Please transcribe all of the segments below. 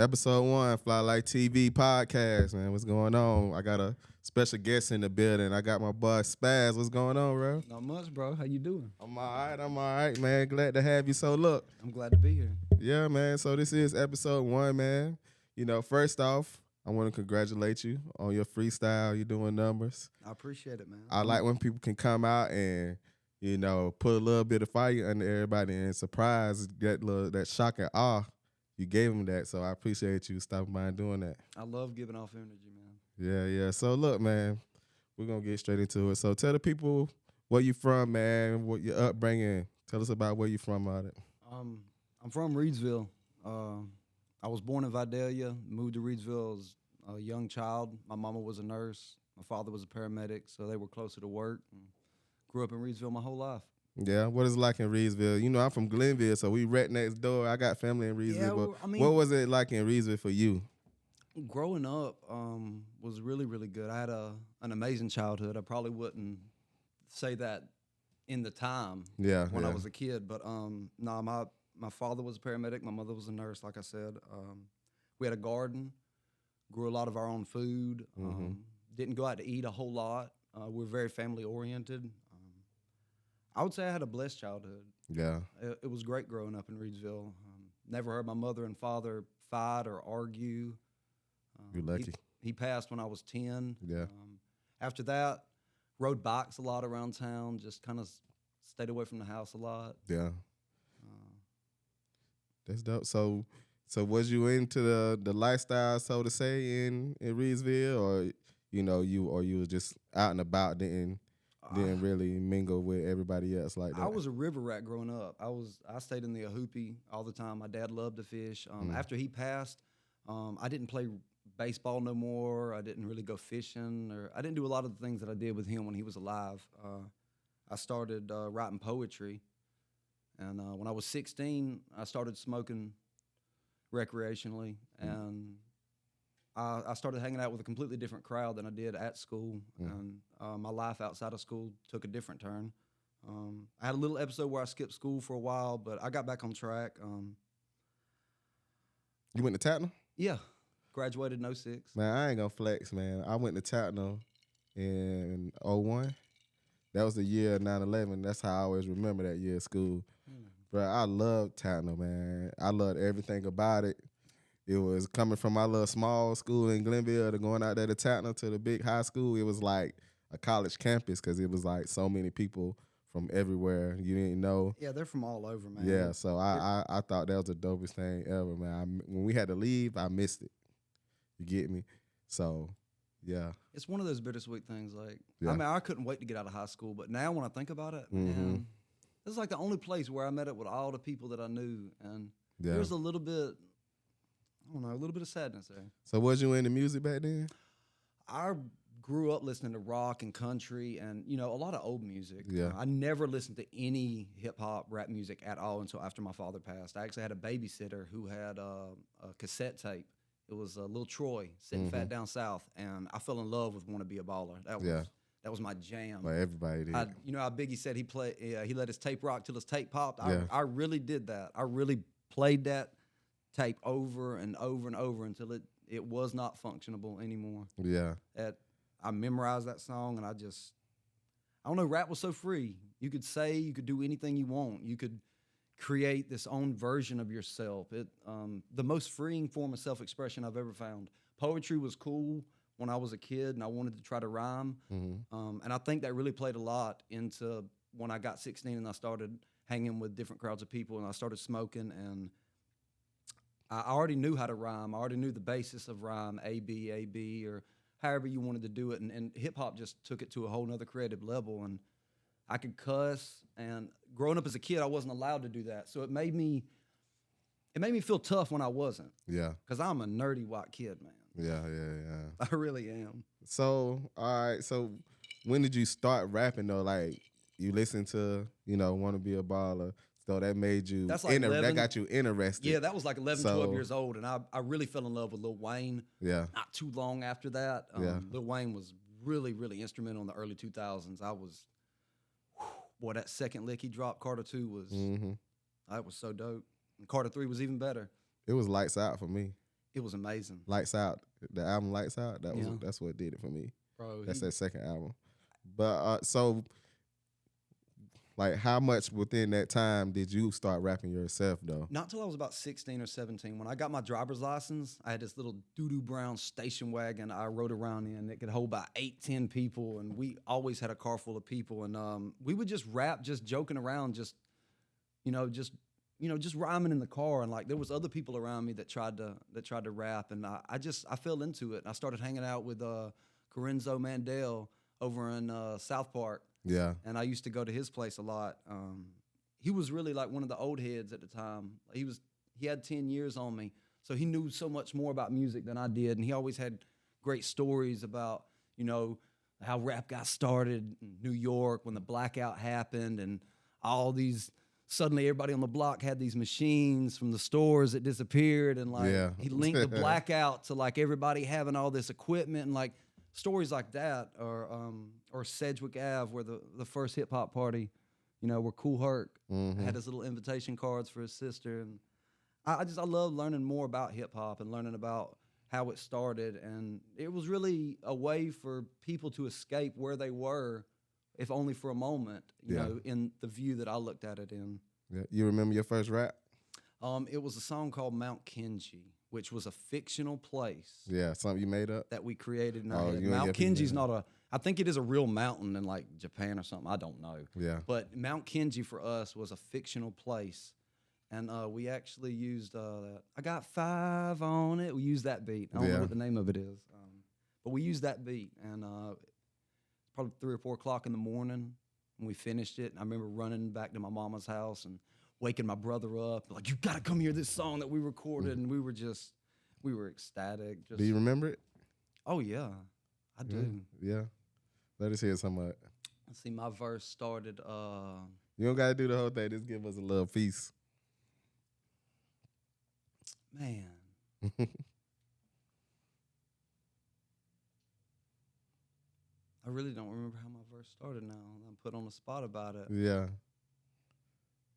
Episode 1, Fly Like TV podcast, man. What's going on? I got a special guest in the building. I got my boy Spaz. What's going on, bro? Not much, bro. How you doing? I'm all right, man. Glad to have you. So, look, I'm glad to be here. yeah, man. So, this is episode 1, man. First off, I want to congratulate you on your freestyle. You're doing numbers. I appreciate it, man. I like when people can come out and, put a little bit of fire under everybody and surprise that shock and awe. You gave them that, so I appreciate you stopping by and doing that. I love giving off energy, man. Yeah. So look, man, we're gonna get straight into it. So tell the people where you from, man, what your upbringing. Tell us about where you from out it. I'm from Reidsville. I was born in Vidalia, moved to Reidsville as a young child. My mama was a nurse. My father was a paramedic, so they were closer to work. And grew up in Reidsville my whole life. Yeah, what is it like in Reidsville? I'm from Glenville, so we right next door. I got family in Reidsville. What was it like in Reidsville for you? Growing up was really, really good. I had an amazing childhood. I probably wouldn't say that in the time when I was a kid, but my father was a paramedic. My mother was a nurse, like I said. We had a garden, grew a lot of our own food, didn't go out to eat a whole lot. We were very family-oriented. I would say I had a blessed childhood. Yeah. It was great growing up in Reidsville. Never heard my mother and father fight or argue. You're lucky. He passed when I was 10. Yeah. After that, rode bikes a lot around town, just kind of stayed away from the house a lot. Yeah. That's dope. So was you into the lifestyle, so to say, in Reidsville, or you was just out and about, didn't really mingle with everybody else like that? I was a river rat growing up. I stayed in the Ahoopi all the time. My dad loved to fish. After he passed, I didn't play baseball no more. I didn't really go fishing, or I didn't do a lot of the things that I did with him when he was alive. I started writing poetry, and when I was 16, I started smoking recreationally, and I started hanging out with a completely different crowd than I did at school, and my life outside of school took a different turn. I had a little episode where I skipped school for a while, but I got back on track. You went to Tatnall? Yeah, graduated in 06. Man, I ain't gonna flex, man. I went to Tatnall in 01. That was the year of 9/11. That's how I always remember that year of school. Bro, I loved Tatnall, man. I loved everything about it. It was coming from my little small school in Glenville to going out there to Tatnall to the big high school. It was like a college campus because it was like so many people from everywhere you didn't know. Yeah, they're from all over, man. Yeah, so I thought that was the dopest thing ever, man. When we had to leave, I missed it. You get me? So, yeah. It's one of those bittersweet things. Like, Yeah. I mean, I couldn't wait to get out of high school, but now when I think about it, man, this is like the only place where I met up with all the people that I knew, and there's a little bit, I don't know, a little bit of sadness there. So was you into music back then? I grew up listening to rock and country and, a lot of old music. Yeah. I never listened to any hip-hop, rap music at all until after my father passed. I actually had a babysitter who had a cassette tape. It was Lil Troy, Sitting Fat Down South, and I fell in love with Wanna Be a Baller. That was my jam. Like everybody did. How Biggie said he let his tape rock till his tape popped? Yeah. I really did that. I really played that tape over and over and over until it was not functionable anymore. Yeah. I memorized that song, and I don't know, rap was so free. You could do anything you want. You could create this own version of yourself. The most freeing form of self-expression I've ever found. Poetry was cool when I was a kid, and I wanted to try to rhyme. And I think that really played a lot into when I got 16 and I started hanging with different crowds of people, and I started smoking, and I already knew how to rhyme. I already knew the basis of rhyme, A, B, or however you wanted to do it. And hip-hop just took it to a whole nother creative level. And I could cuss. And growing up as a kid, I wasn't allowed to do that. So it made me feel tough when I wasn't. Yeah. Because I'm a nerdy white kid, man. Yeah. I really am. So, all right. So when did you start rapping, though? Like, you listened to, Wanna Be a Baller. So that made you, That's like that got you interested. Yeah, that was like 11, 12 years old. And I really fell in love with Lil Wayne. Yeah. Not too long after that. Lil Wayne was really, really instrumental in the early 2000s. That second lick he dropped, Carter 2, was, that was so dope. And Carter 3 was even better. It was lights out for me. It was amazing. Lights Out, the album Lights Out. Yeah. That's what did it for me. Bro, That's that second album. But so, like, how much within that time did you start rapping yourself though? not till I was about 16 or 17. When I got my driver's license, I had this little doo-doo brown station wagon I rode around in. It could hold about 8, 10 people, and we always had a car full of people. And we would just rap, just joking around, just rhyming in the car. And like there was other people around me that tried to rap, and I fell into it. And I started hanging out with Corinzo Mandel over in South Park. Yeah. And I used to go to his place a lot. He was really like one of the old heads at the time. He had 10 years on me, so he knew so much more about music than I did, and he always had great stories about, how rap got started in New York when the blackout happened, and all these, suddenly everybody on the block had these machines from the stores that disappeared, and like he linked the blackout to like everybody having all this equipment, and like stories like that, or Sedgwick Ave, where the first hip hop party, where Kool Herc had his little invitation cards for his sister, and I love learning more about hip hop and learning about how it started, and it was really a way for people to escape where they were, if only for a moment, in the view that I looked at it in. Yeah. You remember your first rap? It was a song called Mount Kenji, which was a fictional place. Yeah, something you made up? That we created in our head. you ain't Mount get people Kenji's down. not I think it is a real mountain in like Japan or something. I don't know. Yeah. But Mount Kenji for us was a fictional place. And we actually used that. I got 5 on it. We used that beat. I don't know what the name of it is. But we used that beat. And probably 3 or 4 o'clock in the morning when we finished it. And I remember running back to my mama's house and waking my brother up. Like, you got to come hear this song that we recorded. And we were ecstatic. Do you remember it? Oh, yeah. I do. Yeah. Let us hear some of it. Let's see, my verse started. You don't got to do the whole thing. Just give us a little piece. Man. I really don't remember how my verse started now. I'm put on the spot about it. Yeah.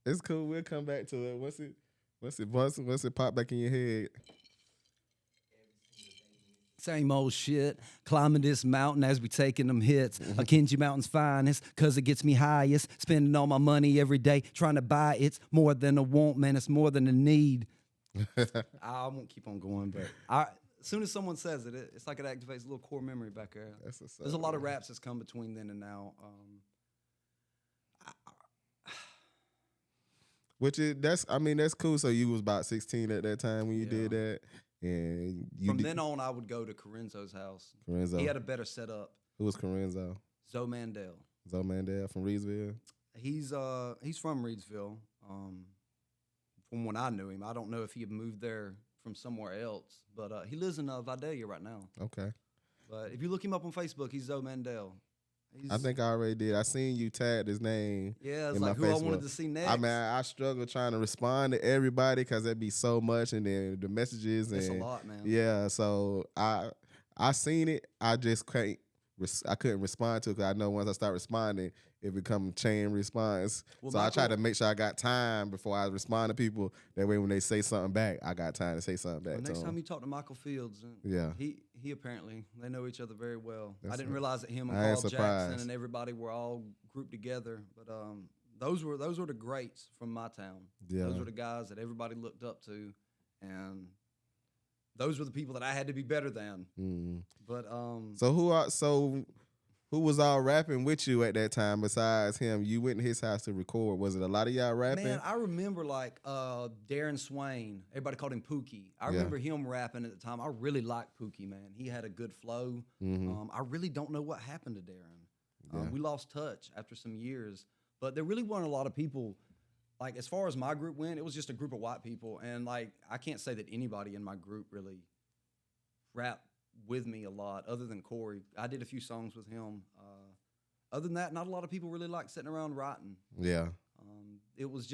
It's cool. We'll come back to it. Once it pop back in your head. Same old shit, climbing this mountain as we taking them hits. A Kenji Mountain's finest, cause it gets me highest. Spending all my money every day, trying to buy it. It's more than a want, man, it's more than a need. I won't keep on going, but as soon as someone says it, it's like it activates a little core memory back there. There's a lot of raps that's come between then and now. That's cool. So you was about 16 at that time when you did that. And from then on, I would go to Corinzo's house. Corinzo. He had a better setup. Who was Corinzo? Zoe Mandel. Zoe Mandel from Reidsville? He's from Reidsville. From when I knew him, I don't know if he had moved there from somewhere else, but he lives in Vidalia right now. Okay. But if you look him up on Facebook, he's Zoe Mandel. I think I already did. I seen you tagged his name. Yeah, it's in like my who Facebook. I wanted to see next. I mean, I struggle trying to respond to everybody because there'd be so much, and then the messages. It's and a lot, man. Yeah, so I seen it. I just I couldn't respond to it because I know once I start responding, it becomes chain response. Well, so I try to make sure I got time before I respond to people. That way, when they say something back, I got time to say something back. Well, next time you talk to Michael Fields, he apparently they know each other very well. I didn't realize that him and Carl Jackson and everybody were all grouped together. But those were the greats from my town. Yeah. Those were the guys that everybody looked up to, and those were the people that I had to be better than. Mm. But so who was all rapping with you at that time besides him? You went to his house to record. Was it a lot of y'all rapping? Man, I remember like Darren Swain. Everybody called him Pookie. I remember him rapping at the time. I really liked Pookie, man. He had a good flow. Mm-hmm. I really don't know what happened to Darren. We lost touch after some years. But there really weren't a lot of people. Like, as far as my group went, it was just a group of white people. And, like, I can't say that anybody in my group really rapped with me a lot, other than Corey. I did a few songs with him. Other than that, not a lot of people really liked sitting around writing. Yeah. It was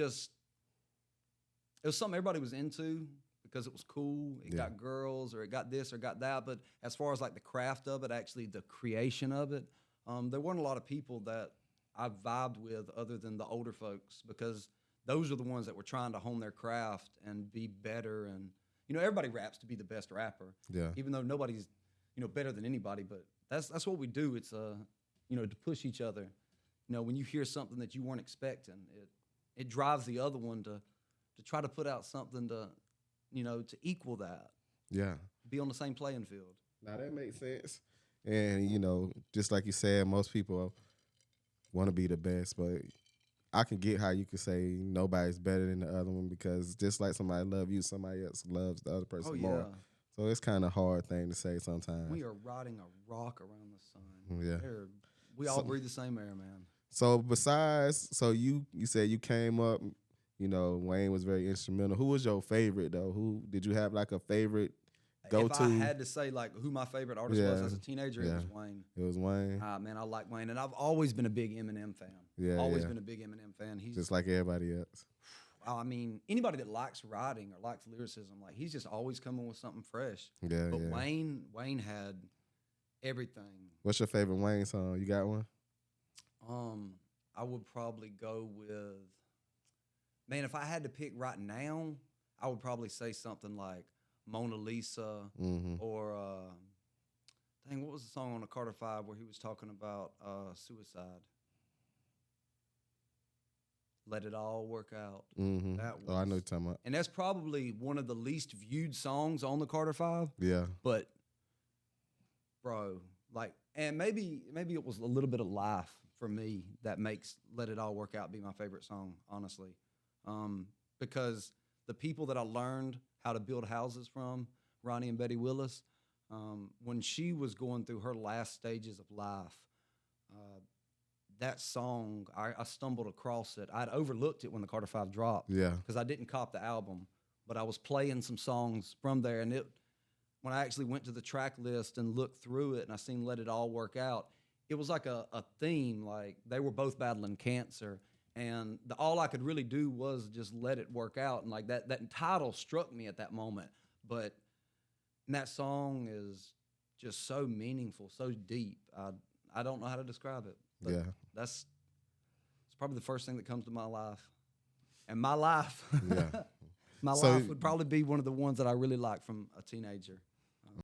something everybody was into because it was cool. It got girls, or it got this or got that. But as far as, like, the craft of it, actually the creation of it, there weren't a lot of people that I vibed with other than the older folks, because those are the ones that were trying to hone their craft and be better and, everybody raps to be the best rapper. Yeah. Even though nobody's, better than anybody, but that's what we do. It's to push each other. When you hear something that you weren't expecting, it drives the other one to try to put out something to equal that. Yeah. Be on the same playing field. Now that makes sense. And, just like you said, most people want to be the best, but I can get how you could say nobody's better than the other one, because just like somebody love you, somebody else loves the other person more. So it's kind of a hard thing to say sometimes. We are riding a rock around the sun. Yeah. We all breathe the same air, man. So you said you came up, Wayne was very instrumental. Who was your favorite though? Who did you have like a favorite go-to? If I had to say like who my favorite artist was as a teenager, it was Wayne. It was Wayne. Man, I like Wayne, and I've always been a big Eminem fan. Always been a big Eminem fan. He's just like everybody else. I mean, anybody that likes writing or likes lyricism, like he's just always coming with something fresh. Yeah, but Wayne had everything. What's your favorite Wayne song? You got one? I would probably go with, man, if I had to pick right now, I would probably say something like Mona Lisa, or what was the song on the Carter 5 where he was talking about suicide? Let It All Work Out. That was, I know what you're talking about. And that's probably one of the least viewed songs on the Carter 5. Yeah. But, bro, and maybe it was a little bit of life for me that makes Let It All Work Out be my favorite song, honestly. Because the people that I learned how to build houses from, Ronnie and Betty Willis, when she was going through her last stages of life, that song, I stumbled across it. I'd overlooked it when the Carter 5 dropped. Yeah. Because I didn't cop the album. But I was playing some songs from there. And when I actually went to the track list and looked through it and I seen Let It All Work Out, it was like a theme. Like they were both battling cancer. And all I could really do was just let it work out. And like that title struck me at that moment. But that song is just so meaningful, so deep. I don't know how to describe it. But it's probably the first thing that comes to my life. And my life, my life would probably be one of the ones that I really like from a teenager.